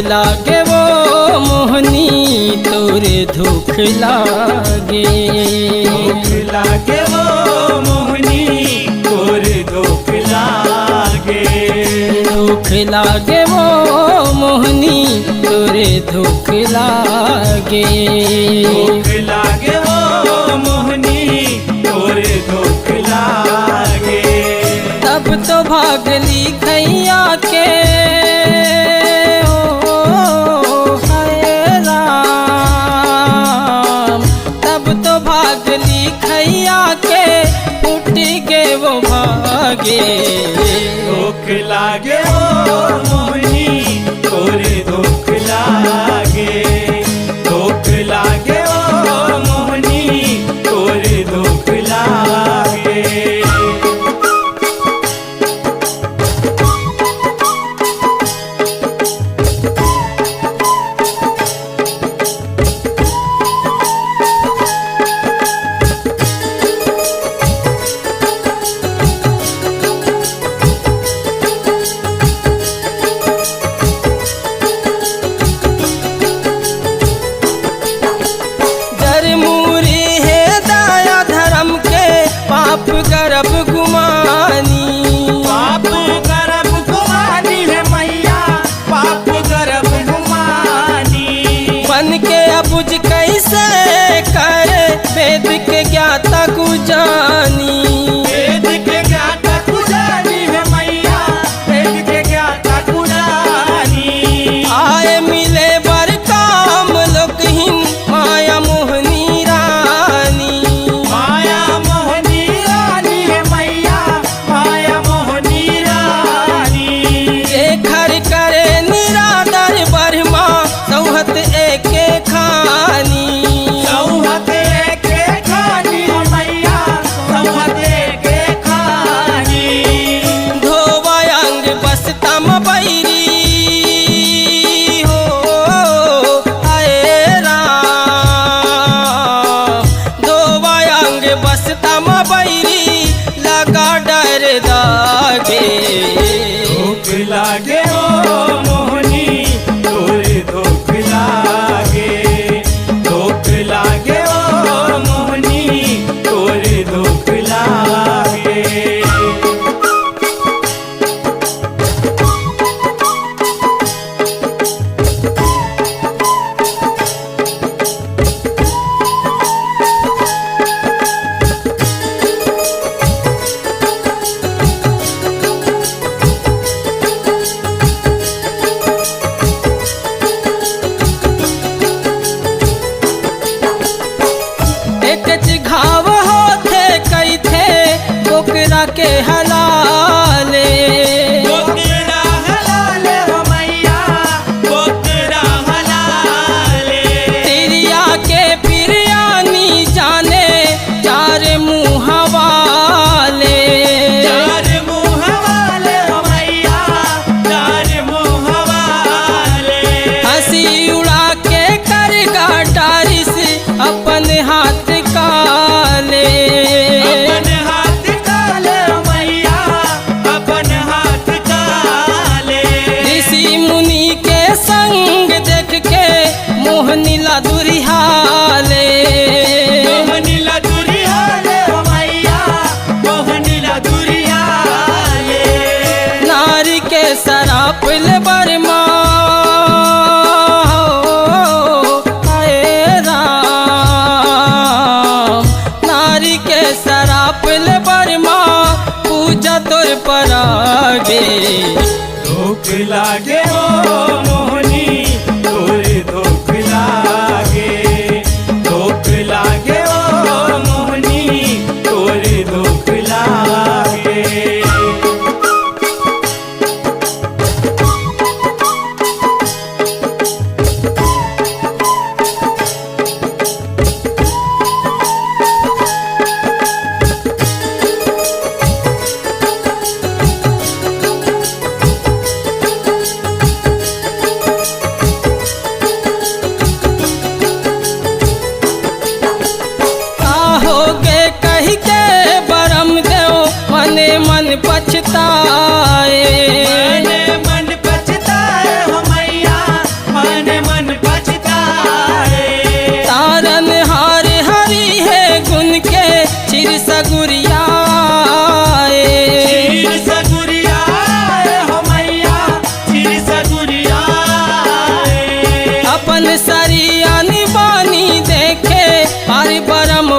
लागे वो मोहनी तोरे धोख लागे। धोख लागे वो मोहनी तोरे धोख लागे। धोख लागे वो मोहनी तोरे धोख लागे। धोख लागे वो मोहनी तोरे धोख लागे। तब तो भागली खैया के के फूट के वो भागे। धोख लागे वो मोहनी तोरे धोख लागे। धोख लागे वो मोहनी तोरे धोख लागे। पाप करब गुमानी। पाप करब गुमानी है मैया, पाप करब गुमानी। बन के अबुझ कैसे करे वेद के ज्ञाता को जानी। वेद के ज्ञाता को जानी है मैया, वेद के ज्ञाता को जानी। आए मिले बर काम लोकहीन माया मोहनी रानी। माया मोहनी रानी है मैया, माया मोहनी रानी। शेखर करे निरादर बर्मा सौहत एके खानी। सौहत एके खानी है मैया, सौहत एके खानी। धोवा अंग बसता बैरी हो आए राम। धोवा अंग बसता बैरी लगा डर दागे। धोख लागे ओ मोहनी तोरे धोख लागे। धोख लागे ओ मोहनी तोरे धोख लागे। घाव होते कई थे बोकरा के हलाले। बोकरा हलाले हो मैया, बोकरा हलाले। तिरिया के बिरयानी जाने चार मुँह वाले। चार मुँह वाले हो मैया, चार मुँह वाले। हंसी उड़ा के कर गाटारी से अपन हाथ काले। अपन हाथ काले मैया, अपन हाथ काले। ऋषि मुनि के संग देख के मोहनीला दुरिहाले। मोहनीला दुरिहाले मैया, मोहनीला दुरिहाले। नारी के सराप ले बरमा पूजा तोर पर आगे। धोख लागे ओ मोहनी तोरे धोख लागे। धोख लागे ओ मोहनी तोरे धोख लागे।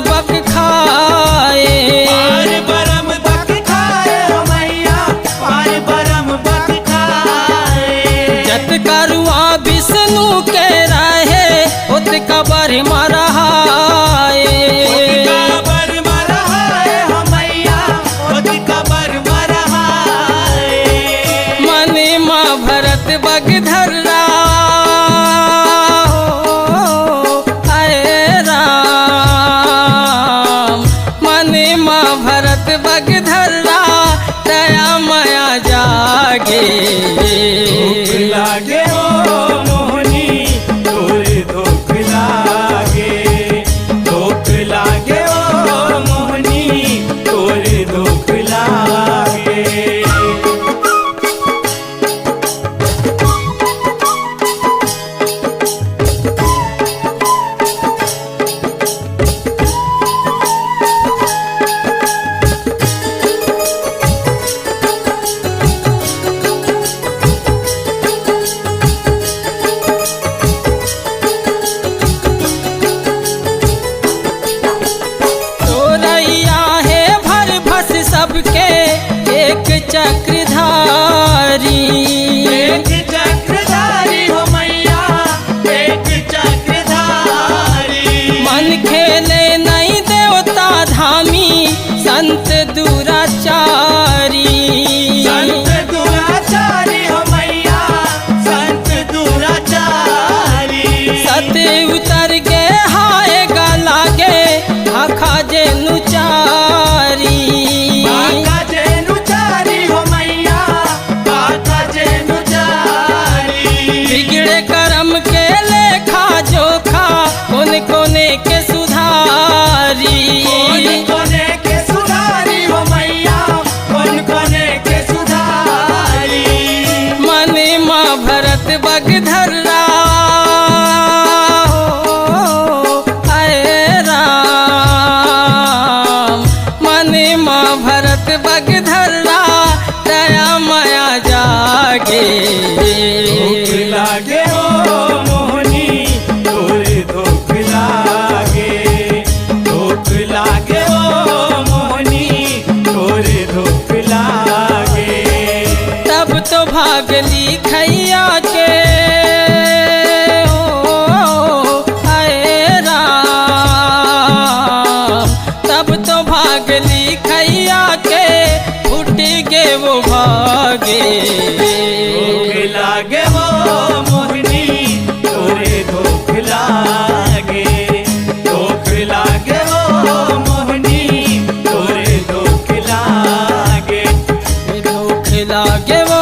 बक खाए पार बरम बक खाए हो मैया पार बरम बक खाए जत करुआ विष्णु के रहे उत कबर मरहाए कबर मरहाए हो मैया उत कबर मरहाए मन माँ भरत बग धर्रा आए राम मन माँ भरत बग धर्रा दया माया जागे धूप लागे ओ मोहनी तोरे धूप लागे धूप लागे ओ मोहनी तोरे धूप लागे तोरैया है भर भस सबके एक चक्रधारी एक चक्रधारी हो मैया एक चक्रधारी मन खेले नहीं देवता धामी संत दुराचारी संत दुराचारी हो मैया संत दुराचारी सत उतर के हाय लागे आखा जे नुचारी बाका जेनु चारी हो मैया बाका जेनु चारी बिगड़े कर्म के लेखा जोखा कोने कोने के सुधारी कौन कोने के सुधारी हो मैया कौन कोने के सुधारी मन माँ भरत बग धर्रा आए राम मन माँ भरत बग धर्रा दया माया जागे धूप लागे ओ मोहनी तोरे धूप लागे धूप लागे ओ मोहनी तोरे धूप लागे तब तो भागली खैया के आए राम तब तो भागली खैया के फूट गे वो भागे धूप लागे वो मोहनी तोरे धूप लागे धूप लागे वो मोहनी तोरे धूप लागे दुख लागे वो